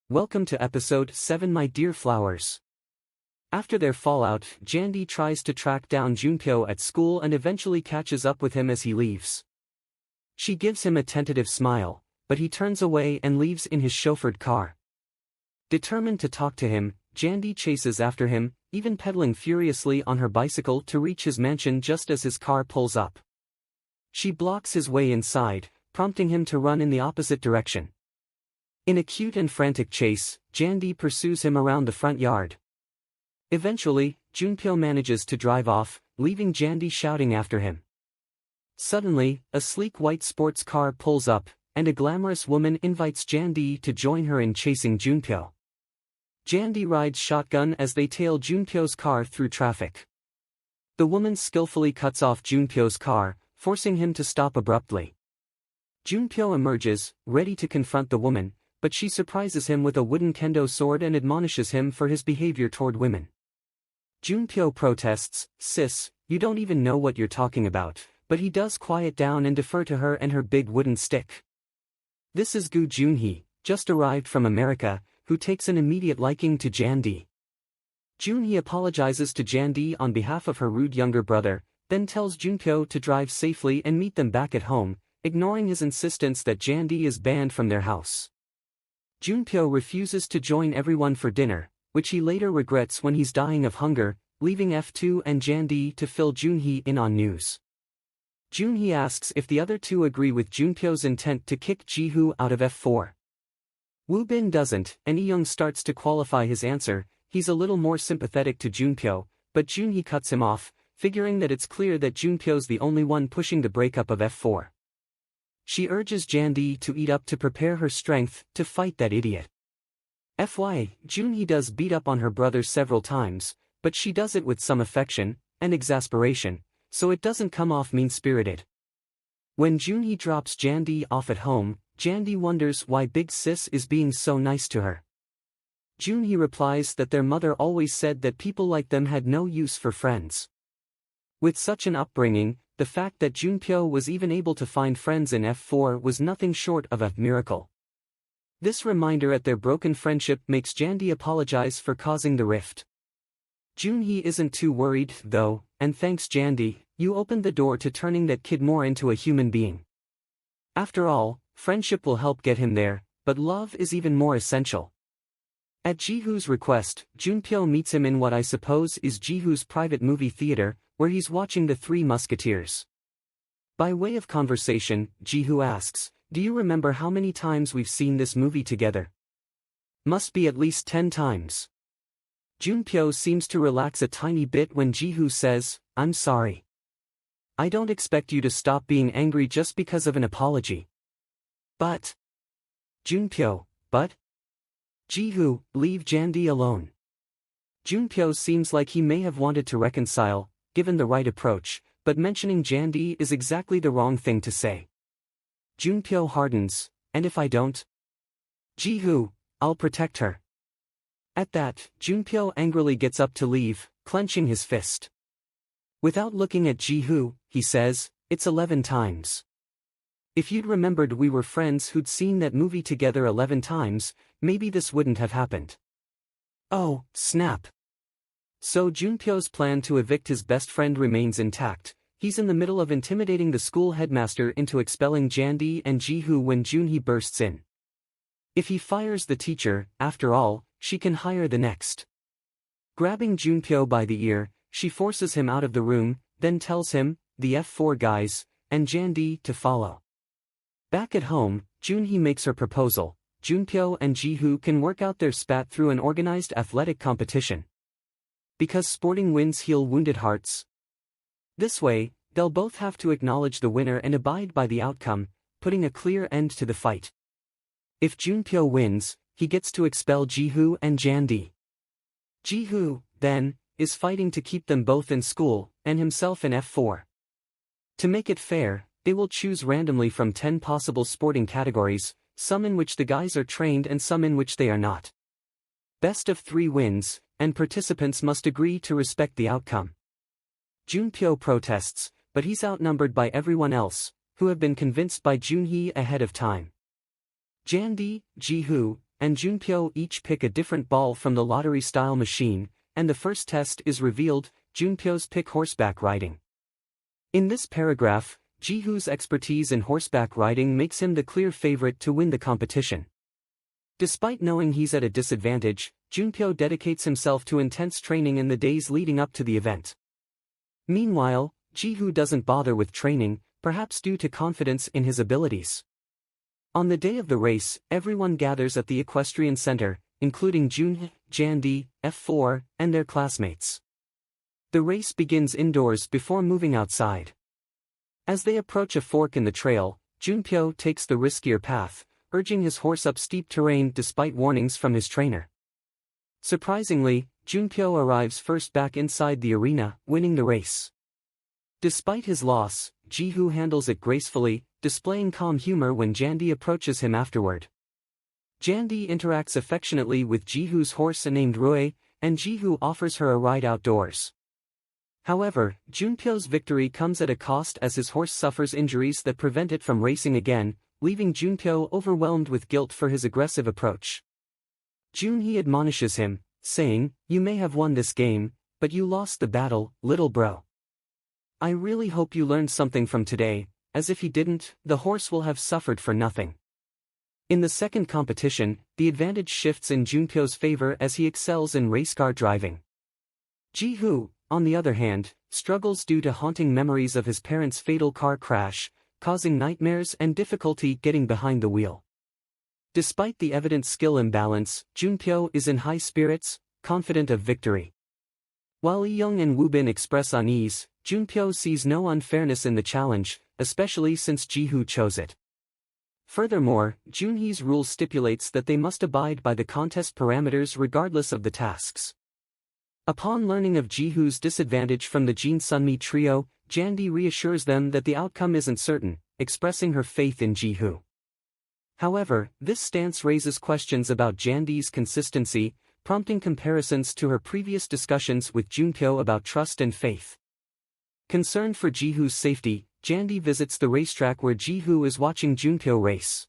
Welcome to episode 7, my dear flowers. After their fallout, Jandy tries to track down Junpyo at school and eventually catches up with him as he leaves. She gives him a tentative smile, but he turns away and leaves in his chauffeured car. Determined to talk to him, Jandy chases after him, even pedaling furiously on her bicycle to reach his mansion just as his car pulls up. She blocks his way inside, prompting him to run in the opposite direction. In a cute and frantic chase, Jandy pursues him around the front yard. Eventually, Junpyo manages to drive off, leaving Jandy shouting after him. Suddenly, a sleek white sports car pulls up, and a glamorous woman invites Jandy to join her in chasing Junpyo. Jandy rides shotgun as they tail Junpyo's car through traffic. The woman skillfully cuts off Junpyo's car, forcing him to stop abruptly. Junpyo emerges, ready to confront the woman, but she surprises him with a wooden kendo sword and admonishes him for his behavior toward women. Junpyo protests, "Sis, you don't even know what you're talking about," but he does quiet down and defer to her and her big wooden stick. This is Gu Junhee, just arrived from America, who takes an immediate liking to Jandy. Junhee apologizes to Jandy on behalf of her rude younger brother, then tells Junpyo to drive safely and meet them back at home, ignoring his insistence that Jandy is banned from their house. Junpyo refuses to join everyone for dinner, which he later regrets when he's dying of hunger, leaving F2 and Jandy to fill Junhee in on news. Junhee asks if the other two agree with Junpyo's intent to kick Jihoo out of F4. Woobin doesn't, and Eyoung starts to qualify his answer. He's a little more sympathetic to Junpyo, but Junhee cuts him off, figuring that it's clear that Junpyo's the only one pushing the breakup of F4. She urges Jandy to eat up to prepare her strength to fight that idiot. FY, Junhee does beat up on her brother several times, but she does it with some affection and exasperation, so it doesn't come off mean-spirited. When Junhee drops Jandy off at home, Jandy wonders why Big Sis is being so nice to her. Junhee replies that their mother always said that people like them had no use for friends. With such an upbringing, the fact that Junpyo was even able to find friends in F4 was nothing short of a miracle. This reminder at their broken friendship makes Jandy apologize for causing the rift. Junhee isn't too worried, though, and thanks Jandy, you opened the door to turning that kid more into a human being. After all, friendship will help get him there, but love is even more essential. At Jihoo's request, Junpyo meets him in what I suppose is Jihoo's private movie theater, where he's watching The Three Musketeers. By way of conversation, Jihoo asks, "Do you remember how many times we've seen this movie together?" "Must be at least 10 times. Junpyo seems to relax a tiny bit when Jihoo says, "I'm sorry. I don't expect you to stop being angry just because of an apology." "But..." Junpyo, "But?" Jihoo, "Leave Jandy alone." Junpyo seems like he may have wanted to reconcile, given the right approach, but mentioning Jandy is exactly the wrong thing to say. Junpyo hardens, "And if I don't?" Jihoo, "I'll protect her." At that, Junpyo angrily gets up to leave, clenching his fist. Without looking at Jihoo, he says, "It's 11 times. If you'd remembered we were friends who'd seen that movie together 11 times, maybe this wouldn't have happened." Oh, snap. So Junpyo's plan to evict his best friend remains intact. He's in the middle of intimidating the school headmaster into expelling Jandy and Jihoo when Junhee bursts in. If he fires the teacher, after all, she can hire the next. Grabbing Junpyo by the ear, she forces him out of the room, then tells him, the F4 guys, and Jandy to follow. Back at home, Junhee makes her proposal. Junpyo and Jihoo can work out their spat through an organized athletic competition. Because sporting wins heal wounded hearts. This way, they'll both have to acknowledge the winner and abide by the outcome, putting a clear end to the fight. If Junpyo wins, he gets to expel Jihoo and Jandy. Jihoo, then, is fighting to keep them both in school, and himself in F4. To make it fair, they will choose randomly from 10 possible sporting categories, some in which the guys are trained and some in which they are not. Best of 3 wins, and participants must agree to respect the outcome. Junpyo protests, but he's outnumbered by everyone else, who have been convinced by Junhee ahead of time. Jandy, Jihoo, and Junpyo each pick a different ball from the lottery-style machine, and the first test is revealed, Junpyo's pick horseback riding. In this paragraph, Ji-hoon's expertise in horseback riding makes him the clear favorite to win the competition. Despite knowing he's at a disadvantage, Junpyo dedicates himself to intense training in the days leading up to the event. Meanwhile, Ji-hoon doesn't bother with training, perhaps due to confidence in his abilities. On the day of the race, everyone gathers at the equestrian center, including Jun, Jandi, F4, and their classmates. The race begins indoors before moving outside. As they approach a fork in the trail, Junpyo takes the riskier path, urging his horse up steep terrain despite warnings from his trainer. Surprisingly, Junpyo arrives first back inside the arena, winning the race. Despite his loss, Ji-hoon handles it gracefully, displaying calm humor when Jandi approaches him afterward. Jandi interacts affectionately with Ji-hoon's horse named Rui, and Ji-hoon offers her a ride outdoors. However, Junpyo's victory comes at a cost as his horse suffers injuries that prevent it from racing again, leaving Junpyo overwhelmed with guilt for his aggressive approach. Junhee admonishes him, saying, "You may have won this game, but you lost the battle, little bro. I really hope you learned something from today, as if he didn't, the horse will have suffered for nothing." In the second competition, the advantage shifts in Junpyo's favor as he excels in race car driving. Ji-hoon, on the other hand, struggles due to haunting memories of his parents' fatal car crash, causing nightmares and difficulty getting behind the wheel. Despite the evident skill imbalance, Junpyo is in high spirits, confident of victory. While Lee-young and Woo-bin express unease, Junpyo sees no unfairness in the challenge, especially since Ji-hoon chose it. Furthermore, Junhee's rule stipulates that they must abide by the contest parameters regardless of the tasks. Upon learning of Ji-hoon's disadvantage from the Jin Sunmi trio, Jandi reassures them that the outcome isn't certain, expressing her faith in Ji-hoon. However, this stance raises questions about Jandi's consistency, prompting comparisons to her previous discussions with Junpyo about trust and faith. Concerned for Ji-hoon's safety, Jandi visits the racetrack where Ji-hoon is watching Junpyo race.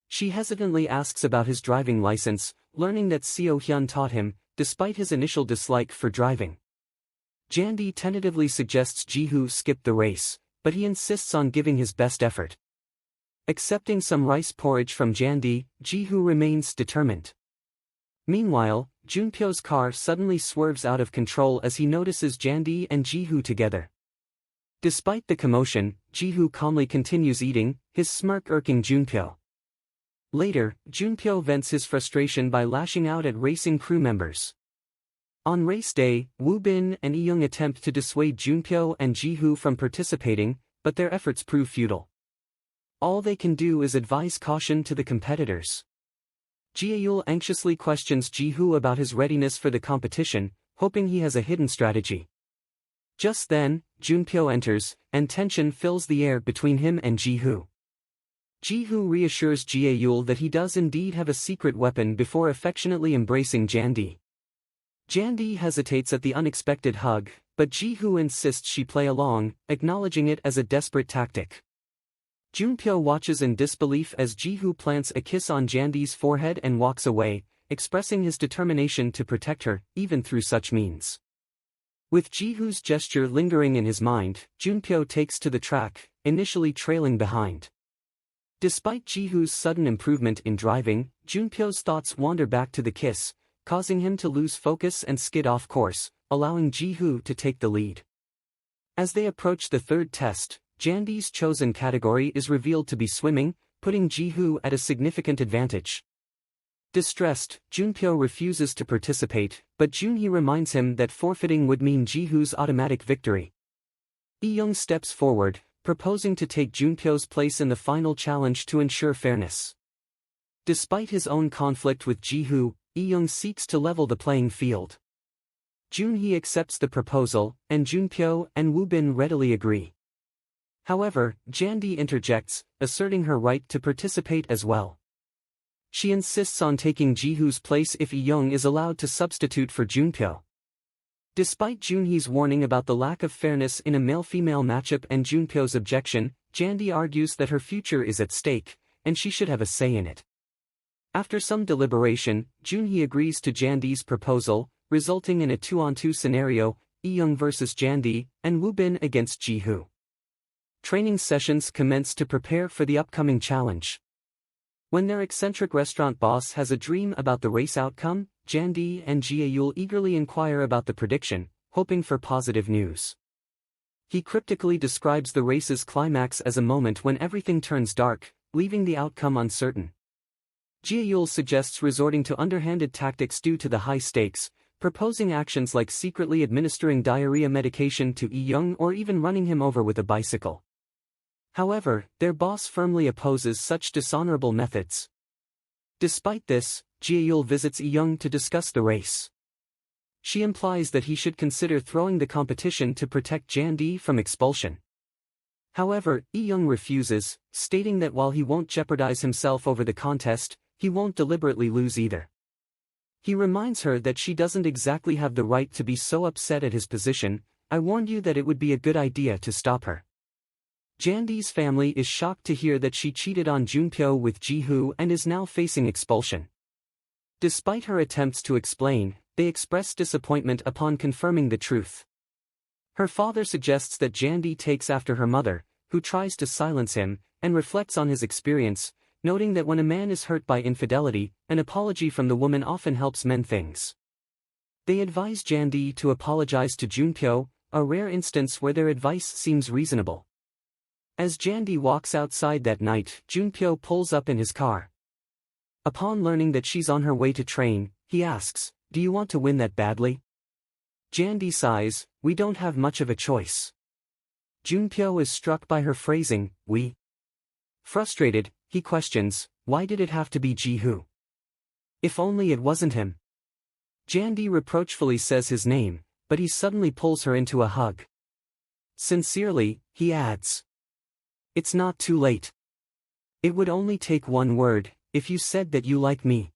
She hesitantly asks about his driving license, learning that Seo-hyun taught him, despite his initial dislike for driving. Jandi tentatively suggests Ji-hoon skip the race, but he insists on giving his best effort. Accepting some rice porridge from Jandi, Ji-hoon remains determined. Meanwhile, Junpyo's car suddenly swerves out of control as he notices Jandi and Ji-hoon together. Despite the commotion, Ji-hoon calmly continues eating, his smirk irking Junpyo. Later, Junpyo vents his frustration by lashing out at racing crew members. On race day, Woo-bin and Lee-young attempt to dissuade Junpyo and Ji-hoon from participating, but their efforts prove futile. All they can do is advise caution to the competitors. Jae-yul anxiously questions Ji-hoon about his readiness for the competition, hoping he has a hidden strategy. Just then, Junpyo enters, and tension fills the air between him and Ji-hoon. Ji-hoon reassures Jae-yul that he does indeed have a secret weapon before affectionately embracing Jandi. Jandi hesitates at the unexpected hug, but Ji-hoon insists she play along, acknowledging it as a desperate tactic. Junpyo watches in disbelief as Ji-hoon plants a kiss on Jandi's forehead and walks away, expressing his determination to protect her, even through such means. With Ji-hoon's gesture lingering in his mind, Junpyo takes to the track, initially trailing behind. Despite Ji-hoon's sudden improvement in driving, Junpyo's thoughts wander back to the kiss, causing him to lose focus and skid off course, allowing Ji-hoon to take the lead. As they approach the third test, Jandi's chosen category is revealed to be swimming, putting Ji-hoon at a significant advantage. Distressed, Junpyo refuses to participate, but Junhee reminds him that forfeiting would mean Ji-hoon's automatic victory. Lee-young steps forward, proposing to take Junpyo's place in the final challenge to ensure fairness. Despite his own conflict with Ji-hoon, Lee-young seeks to level the playing field. Junhee accepts the proposal, and Junpyo and Woo-bin readily agree. However, Jandi interjects, asserting her right to participate as well. She insists on taking Ji-hoon's place if Lee-young is allowed to substitute for Junpyo. Despite Junhee's warning about the lack of fairness in a male-female matchup and Junpyo's objection, Jandi argues that her future is at stake, and she should have a say in it. After some deliberation, Junhee agrees to Jandi's proposal, resulting in a 2-on-2 scenario, Lee-young vs Jandi, and Woo-bin against Ji-hoo. Training sessions commence to prepare for the upcoming challenge. When their eccentric restaurant boss has a dream about the race outcome, Jandi and Ji-yul eagerly inquire about the prediction, hoping for positive news. He cryptically describes the race's climax as a moment when everything turns dark, leaving the outcome uncertain. Ji-yul suggests resorting to underhanded tactics due to the high stakes, proposing actions like secretly administering diarrhea medication to Lee-young or even running him over with a bicycle. However, their boss firmly opposes such dishonorable methods. Despite this, Ji-yul visits Lee-young to discuss the race. She implies that he should consider throwing the competition to protect Jandi from expulsion. However, Lee-young refuses, stating that while he won't jeopardize himself over the contest, he won't deliberately lose either. He reminds her that she doesn't exactly have the right to be so upset at his position. "I warned you that it would be a good idea to stop her." Jandi's family is shocked to hear that she cheated on Junpyo with Ji-hoo and is now facing expulsion. Despite her attempts to explain, they express disappointment upon confirming the truth. Her father suggests that Jandi takes after her mother, who tries to silence him, and reflects on his experience, noting that when a man is hurt by infidelity, an apology from the woman often helps mend things. They advise Jandi to apologize to Junpyo, a rare instance where their advice seems reasonable. As Jandi walks outside that night, Junpyo pulls up in his car. Upon learning that she's on her way to train, he asks, "Do you want to win that badly?" Jandi sighs, "We don't have much of a choice." Junpyo is struck by her phrasing, "we." Frustrated, he questions, "Why did it have to be Ji-hoo? If only it wasn't him." Jandi reproachfully says his name, but he suddenly pulls her into a hug. Sincerely, he adds, "It's not too late. It would only take one word, if you said that you like me."